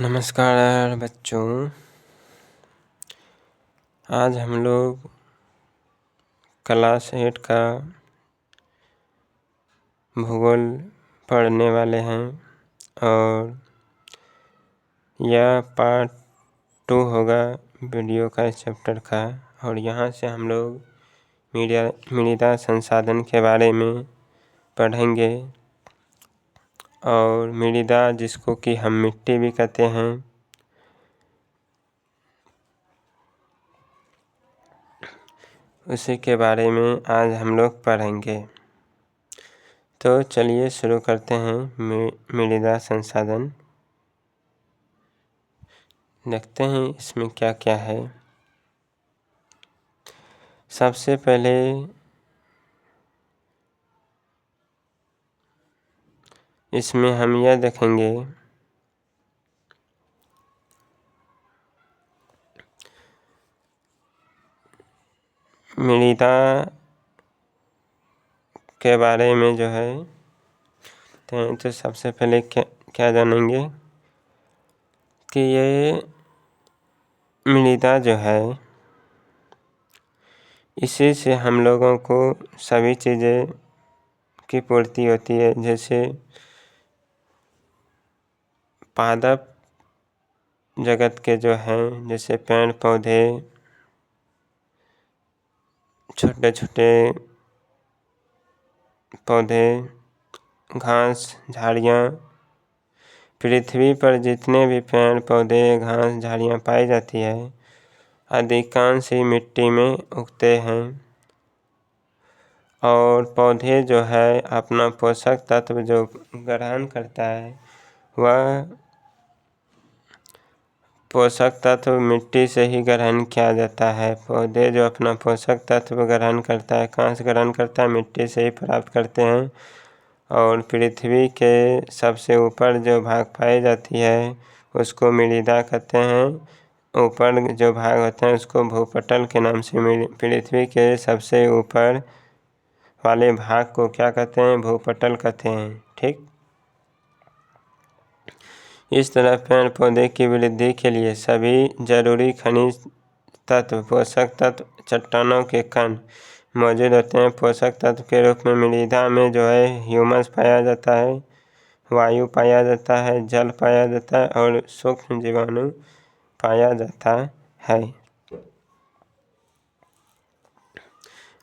नमस्कार बच्चों, आज हम लोग क्लास 8 का भूगोल पढ़ने वाले हैं और यह पार्ट 2 होगा वीडियो का इस चैप्टर का। और यहाँ से हम लोग मृदा संसाधन के बारे में पढ़ेंगे। और मृदा, जिसको कि हम मिट्टी भी कहते हैं, उसी के बारे में आज हम लोग पढ़ेंगे। तो चलिए शुरू करते हैं मृदा संसाधन। देखते हैं इसमें क्या क्या है। सबसे पहले इसमें हम यह देखेंगे मृदा के बारे में जो है। तो सबसे पहले क्या जानेंगे कि ये मृदा जो है, इसी से हम लोगों को सभी चीज़ें की पूर्ति होती है। जैसे पादप जगत के जो हैं, जैसे पेड़ पौधे, छोटे छोटे पौधे, घास, झाड़ियाँ, पृथ्वी पर जितने भी पेड़ पौधे, घास, झाड़ियाँ पाई जाती है, अधिकांश ही मिट्टी में उगते हैं। और पौधे जो है अपना पोषक तत्व जो ग्रहण करता है, वह पोषक तत्व मिट्टी से ही ग्रहण किया जाता है। पौधे जो अपना पोषक तत्व ग्रहण करता है, कहाँ से ग्रहण करता है? मिट्टी से ही प्राप्त करते हैं। और पृथ्वी के सबसे ऊपर जो भाग पाई जाती है, उसको मृदा कहते हैं। ऊपर जो भाग होते हैं उसको भूपटल के नाम से, पृथ्वी के सबसे ऊपर वाले भाग को क्या कहते हैं? भूपटल कहते हैं। ठीक, इस तरह पेड़ पौधे की वृद्धि के लिए सभी जरूरी खनिज तत्व, पोषक तत्व, चट्टानों के कण मौजूद होते हैं। पोषक तत्व के रूप में मृदा में जो है ह्यूमस पाया जाता है, वायु पाया जाता है, जल पाया जाता है और सूक्ष्म जीवाणु पाया जाता है।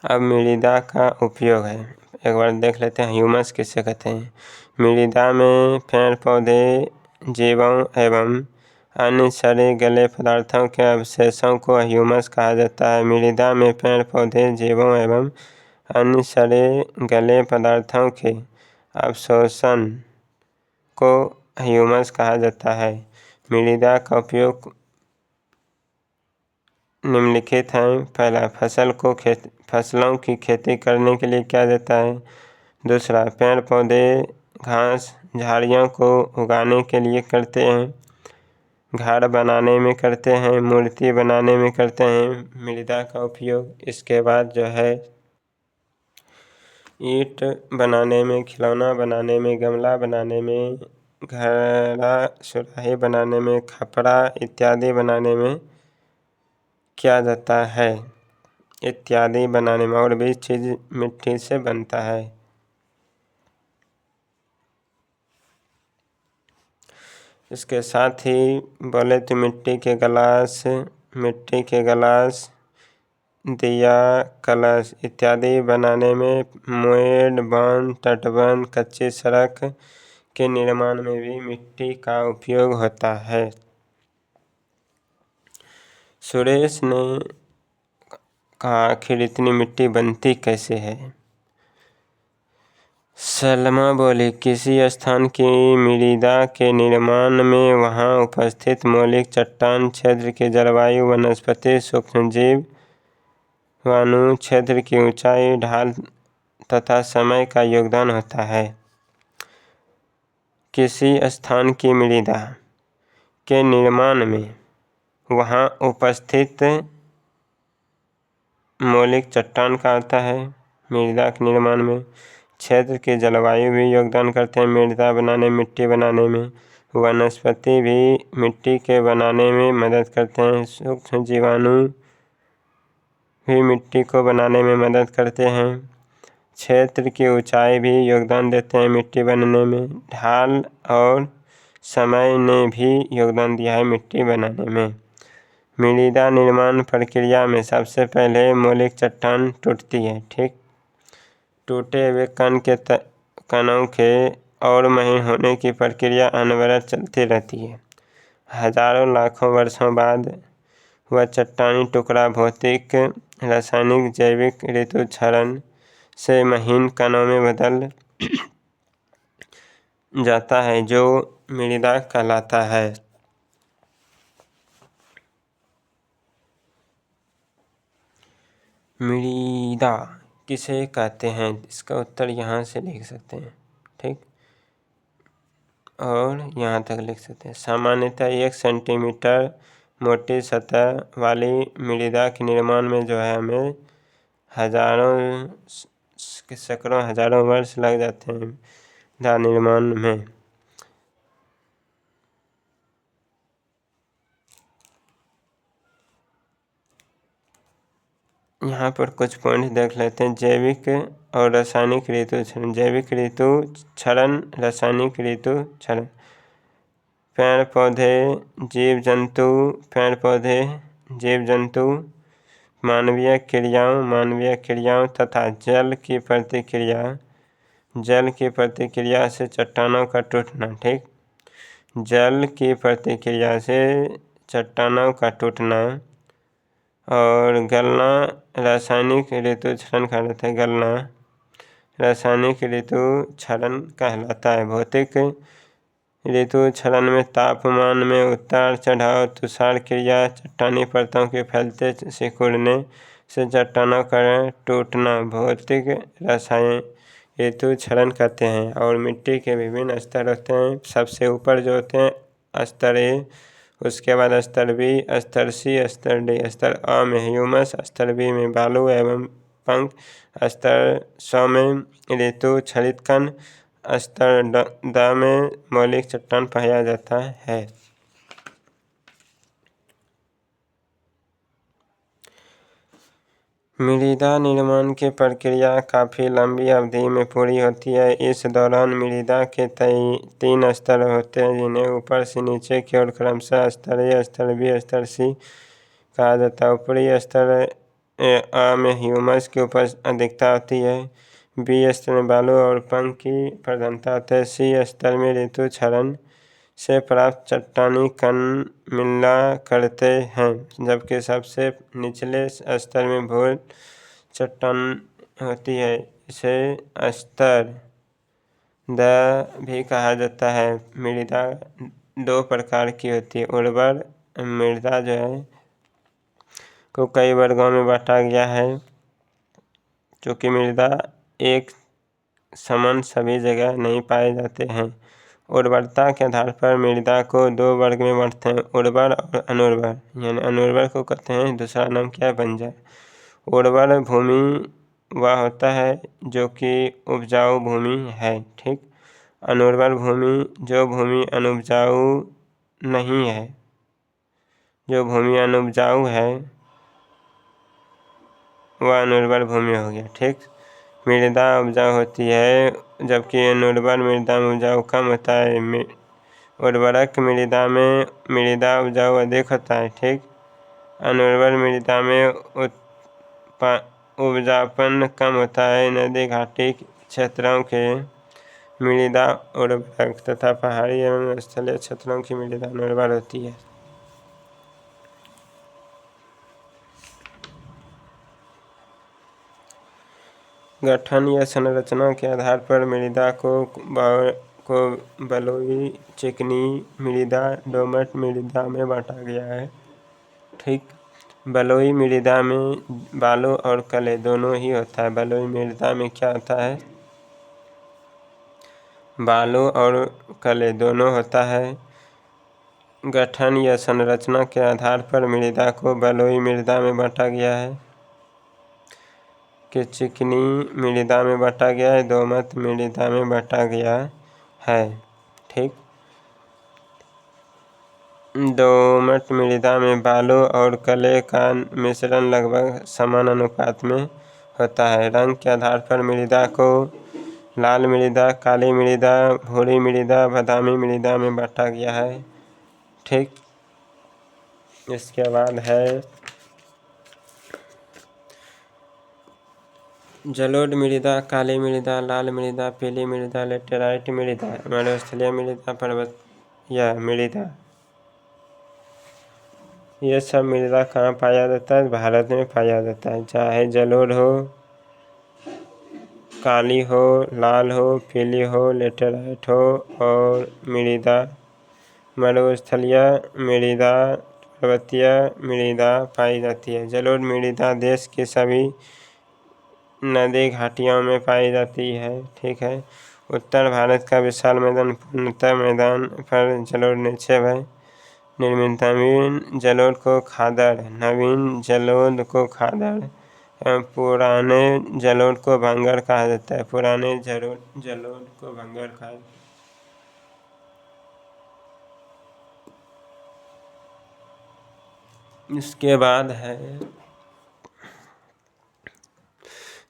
अब मृदा का उपयोग है, एक बार देख लेते हैं ह्यूमस किसे कहते हैं। मृदा में पेड़ पौधे, जीवों एवं अन्य सड़े गले पदार्थों के अवशेषों को ह्यूमस कहा जाता है। मृदा में पेड़ पौधे, जीवों एवं अन्य सड़े गले पदार्थों के अवशोषण को ह्यूमस कहा जाता है। मृदा का उपयोग निम्नलिखित हैं। पहला, फसलों की खेती करने के लिए किया जाता है। दूसरा, पेड़ पौधे, घास, झाड़ियों को उगाने के लिए करते हैं। घर बनाने में करते हैं, मूर्ति बनाने में करते हैं मृदा का उपयोग। इसके बाद जो है ईंट बनाने में, खिलौना बनाने में, गमला बनाने में, घड़ा सुराही बनाने में, खपड़ा इत्यादि बनाने में किया जाता है। इत्यादि बनाने में, और भी चीज़ मिट्टी से बनता है। इसके साथ ही बोले तो मिट्टी के गिलास, दिया, कलश इत्यादि बनाने में, मेड़, बांध, तटबंध, कच्ची सड़क के निर्माण में भी मिट्टी का उपयोग होता है। सुरेश ने कहा, आखिर इतनी मिट्टी बनती कैसे है? सलमा बोली, किसी स्थान की मृदा के निर्माण में वहां उपस्थित मौलिक चट्टान क्षेत्र की जलवायु, वनस्पति, सूक्ष्मजीव, वायु क्षेत्र की ऊंचाई, ढाल तथा समय का योगदान होता है। किसी स्थान की मृदा के निर्माण में वहां उपस्थित मौलिक चट्टान का आता है। मृदा के निर्माण में क्षेत्र की जलवायु भी योगदान करते हैं मृदा बनाने, मिट्टी बनाने में। वनस्पति भी मिट्टी के बनाने में मदद करते हैं। सूक्ष्म जीवाणु भी मिट्टी को बनाने में मदद करते हैं। क्षेत्र की ऊंचाई भी योगदान देते हैं मिट्टी बनने में। ढाल और समय ने भी योगदान दिया है मिट्टी बनाने में। मृदा निर्माण प्रक्रिया में सबसे पहले मौलिक चट्टान टूटती है। ठीक, टूटे हुए कणों के और महीन होने की प्रक्रिया अनवरत चलती रहती है। हजारों लाखों वर्षों बाद वह चट्टानी टुकड़ा भौतिक, रासायनिक, जैविक ऋतु क्षरण से महीन कणों में बदल जाता है, जो मृदा कहलाता है। मृदा किसे कहते हैं? इसका उत्तर यहाँ से लिख सकते हैं। ठीक, और यहाँ तक लिख सकते हैं। सामान्यतः 1 सेंटीमीटर मोटी सतह वाली मृदा के निर्माण में जो है हमें सैकड़ों हजारों वर्ष लग जाते हैं मृदा निर्माण में। यहाँ पर कुछ पॉइंट देख लेते हैं। जैविक और रासायनिक ऋतु क्षरण। जैविक ऋतु क्षरण, रासायनिक ऋतु क्षरण। पेड़ पौधे, जीव जंतु, मानवीय क्रियाओं तथा जल की प्रतिक्रिया से चट्टानों का टूटना। ठीक, जल की प्रतिक्रिया से चट्टानों का टूटना और गलना रासायनिक ऋतु क्षरण कहलाता है। गलना रासायनिक ऋतु क्षरण कहलाता है। भौतिक ऋतु क्षरण में तापमान में उतार चढ़ाव, तुषार क्रिया, चट्टानी परतों के फैलते सिकुड़ने से चट्टानों का टूटना भौतिक रसायन ऋतु क्षरण कहते हैं। और मिट्टी के विभिन्न स्तर होते हैं। सबसे ऊपर जो होते हैं स्तर ए, उसके बाद स्तर बी, स्तर सी, स्तर डी। स्तर अ में ह्यूमस, स्तर बी में बालू एवं पंख, स्तर स में ऋतु क्षरित कण, स्तर द में मौलिक चट्टान पाया जाता है। मृदा निर्माण की प्रक्रिया काफ़ी लंबी अवधि में पूरी होती है। इस दौरान मृदा के 3 स्तर होते हैं, जिन्हें ऊपर से नीचे की ओर क्रमशः स्तर ए, स्तर बी, स्तर सी कहा जाता है। ऊपरी स्तर अ में ह्यूमस की उपज अधिकता होती है। बी स्तर में बालू और पंख की प्रधानता होती है। सी स्तर में ऋतु क्षरण से प्राप्त चट्टानी कण मिला करते हैं, जबकि सबसे निचले स्तर में भूल चट्टान होती है। इसे स्तर द भी कहा जाता है। मृदा 2 प्रकार की होती है। उर्वर मृदा जो है को कई वर्गों में बांटा गया है, क्योंकि मृदा एक समान सभी जगह नहीं पाए जाते हैं। उर्वरता के आधार पर मृदा को 2 वर्ग में बांटते हैं, उर्वर और अनुर्वर। यानी अनुर्वर को कहते हैं, दूसरा नाम क्या है, बंजर। उर्वर भूमि वह होता है जो कि उपजाऊ भूमि है। ठीक, अनुर्वर भूमि जो भूमि अनुपजाऊ नहीं है, जो भूमि अनुपजाऊ है वह अनुर्वर भूमि हो गया। ठीक, मृदा उपजाऊ होती है, जबकि अनुर्वर मृदा में उपजाऊ कम होता है। उर्वरक मृदा में मृदा उपजाऊ अधिक होता है। ठीक, अनुर्वर मृदा में उपजाऊपन कम होता है। नदी घाटी क्षेत्रों के मृदा उर्वरक तथा पहाड़ी एवं स्थलीय क्षेत्रों की मृदा अनुर्वर होती है। गठन या संरचना के आधार पर मृदा को बलुई, चिकनी मृदा, दोमट मृदा में बांटा गया है। ठीक, बलुई मृदा में बालू और कले दोनों ही होता है। बलुई मृदा में क्या होता है, बालू और कले दोनों होता है। गठन या संरचना के आधार पर मृदा को बलुई मृदा में बांटा गया है, कि चिकनी मृदा में बांटा गया है, दोमट मृदा में बांटा गया है। ठीक, दोमट मृदा में बालू और कले का मिश्रण लगभग समान अनुपात में होता है। रंग के आधार पर मृदा को लाल मृदा, काली मृदा, भूरी मृदा, बादामी मृदा में बांटा गया है। ठीक, इसके बाद है जलोढ़ मृदा, काली मृदा, लाल मृदा, पीली मृदा, लेटेराइट मृदा, मरुस्थलीय मृदा, पर्वतीय मृदा। ये सब मृदा कहाँ पाया जाता है? भारत में पाया जाता है। चाहे जलोढ़ हो, काली हो, लाल हो, पीली हो, लेटेराइट हो और मृदा मरुस्थलीय मृदा, पर्वतीय मृदा पाई जाती है। जलोढ़ मृदा देश के सभी नदी घाटियों में पाई जाती है। ठीक है। उत्तर भारत का विशाल मैदान पूर्णतः मैदान पर जलोढ़ निक्षेप है। नवीन जलोढ़ को खादड़, नवीन जलोढ़ को खादड़ एवं पुराने जलोढ़ को भंगर कहा जाता है। पुराने जलोढ़ को भंगर कहा जाता है। इसके बाद है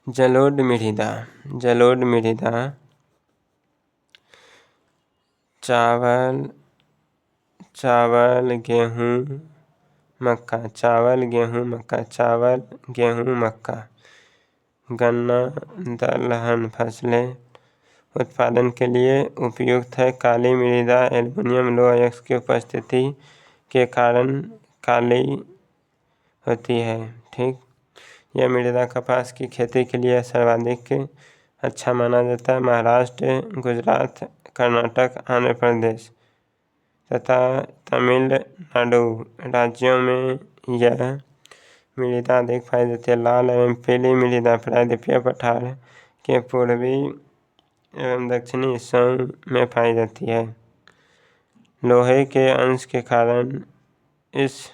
जलोढ़ मृदा। जलोढ़ मृदा चावल, गेहूँ, मक्का, चावल, गेहूँ, मक्का, चावल, गेहूँ, मक्का, गन्ना, दलहन फसलें उत्पादन के लिए उपयुक्त है। काली मृदा एल्युमिनियम लोह अयस्क की उपस्थिति के कारण काली होती है। ठीक, यह मृदा कपास की खेती के लिए सर्वाधिक अच्छा माना जाता है। महाराष्ट्र, गुजरात, कर्नाटक, आंध्र प्रदेश तथा तमिलनाडु राज्यों में यह मृदा अधिक पाई जाती है। लाल एवं पीली मृदा प्रायद्वीपीय पठार के पूर्वी एवं दक्षिणी हिस्सों में पाई जाती है। लोहे के अंश के कारण इस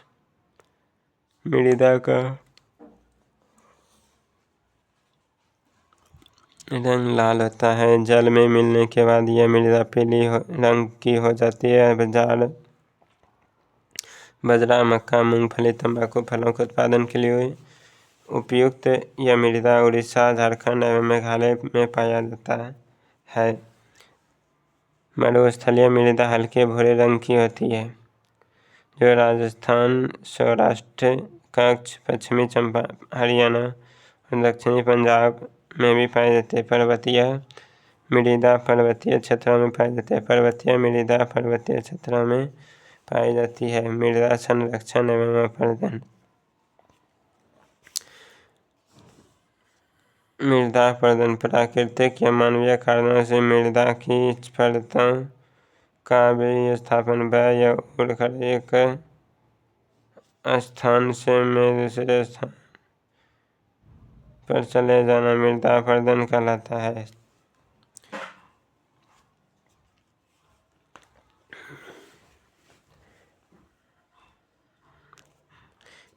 मृदा का रंग लाल होता है। जल में मिलने के बाद यह मृदा पीली रंग की हो जाती है। बाजरा, मक्का, मूंगफली, तंबाकू फलों के उत्पादन के लिए उपयुक्त यह मृदा उड़ीसा, झारखंड एवं मेघालय में पाया जाता है। मरुस्थलीय मृदा हल्के भूरे रंग की होती है, जो राजस्थान, सौराष्ट्र, कच्छ, पश्चिमी चंपा, हरियाणा और दक्षिणी पंजाब में भी पाई जाती है। पर्वतीय मृदा पर्वतीय क्षेत्रों में पाई जाती है। पर्वतीय मृदा पर्वतीय क्षेत्रों में पाई जाती है। मृदा संरक्षण एवं अपर्दन। मृदा अपर्दन प्राकृतिक या मानवीय कारणों से मृदा की परतों का विस्थापन या उड़कर एक स्थान से दूसरे स्थान पर चले जाना मृदा अपर्दन कहलाता है।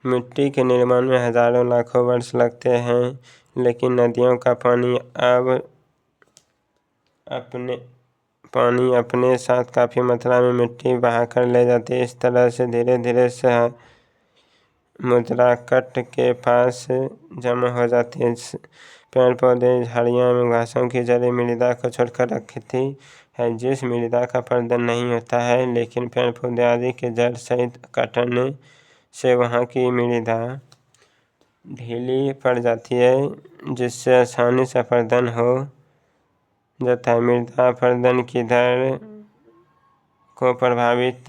मिट्टी के निर्माण में हजारों लाखों वर्ष लगते हैं, लेकिन नदियों का पानी अपने साथ काफ़ी मात्रा में मिट्टी बहाकर ले जाती है। इस तरह से धीरे धीरे मुद्राकट के पास जमा हो जाती है। पेड़ पौधे, झाड़ियाँ एवं घासों की जड़ें मृदा को छोड़कर रखती है। जिस मृदा का अपर्दन नहीं होता है, लेकिन पेड़ पौधे आदि के जड़ सहित कटने से वहाँ की मृदा ढीली पड़ जाती है, जिससे आसानी से अपर्दन हो जाता है। मृदा अपर्दन की दर को प्रभावित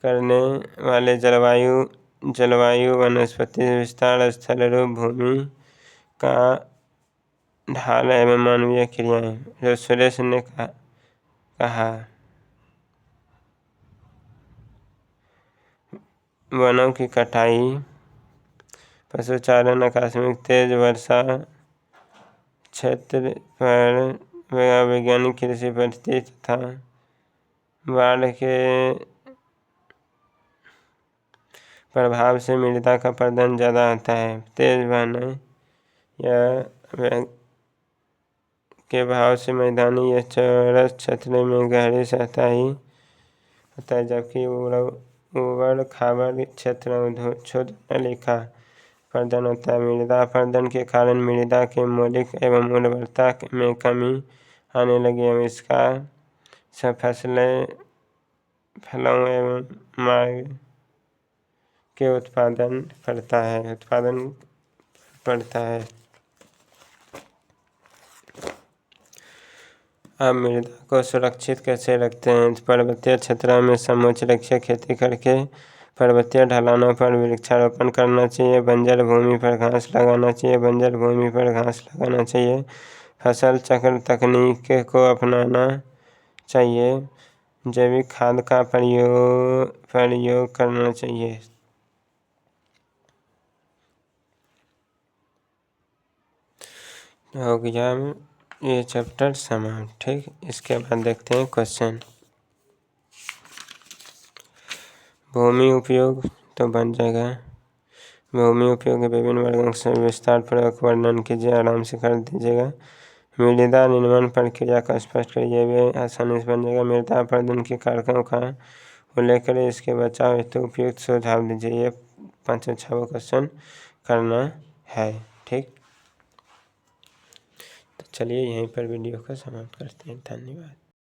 करने वाले जलवायु, वनस्पति विस्तार, स्थल रूप, भूमि का ढाल एवं मानवीय क्रियाएं। जो सुरेश ने कहा वनों की कटाई, पशुचारण, आकस्मिक तेज वर्षा, क्षेत्र पर वैज्ञानिक कृषि पद्धति तथा बाढ़ के प्रभाव से मृदा का अपर्दन ज़्यादा होता है। तेज बहने या के भाव से मैदानी या चौरस क्षेत्र में गहरी सतही होता है, जबकि उबड़ खाबड़ क्षेत्र क्षुद्र नलिका अपरदन होता है। मृदा अपरदन के कारण मृदा के मौलिक एवं उर्वरता में कमी आने लगी एवं इसका सब फलों एवं मार्ग के उत्पादन पड़ता है। अब मृदा को सुरक्षित कैसे रखते हैं? पर्वतीय क्षेत्रों में समोच्च लक्ष्य खेती करके पर्वतीय ढलानों पर वृक्षारोपण करना चाहिए। बंजर भूमि पर घास लगाना चाहिए। फसल चक्र तकनीक को अपनाना चाहिए। जैविक खाद का प्रयोग करना चाहिए। हो गया ये चैप्टर समाप्त। ठीक, इसके बाद देखते हैं क्वेश्चन। भूमि उपयोग तो बन जाएगा। भूमि उपयोग के विभिन्न वर्गों से विस्तार पूर्वक वर्णन कीजिए, आराम से कर दीजिएगा। मृदा निर्माण प्रक्रिया का स्पष्ट करिए, भी आसानी से बन जाएगा। मृदा अपरदन के कारकों का उल्लेख करें, इसके बचाव हेतु उपयुक्त सुझाव दीजिए। ये 5 और 6 क्वेश्चन करना है। ठीक, तो चलिए यहीं पर वीडियो को समाप्त करते हैं। धन्यवाद।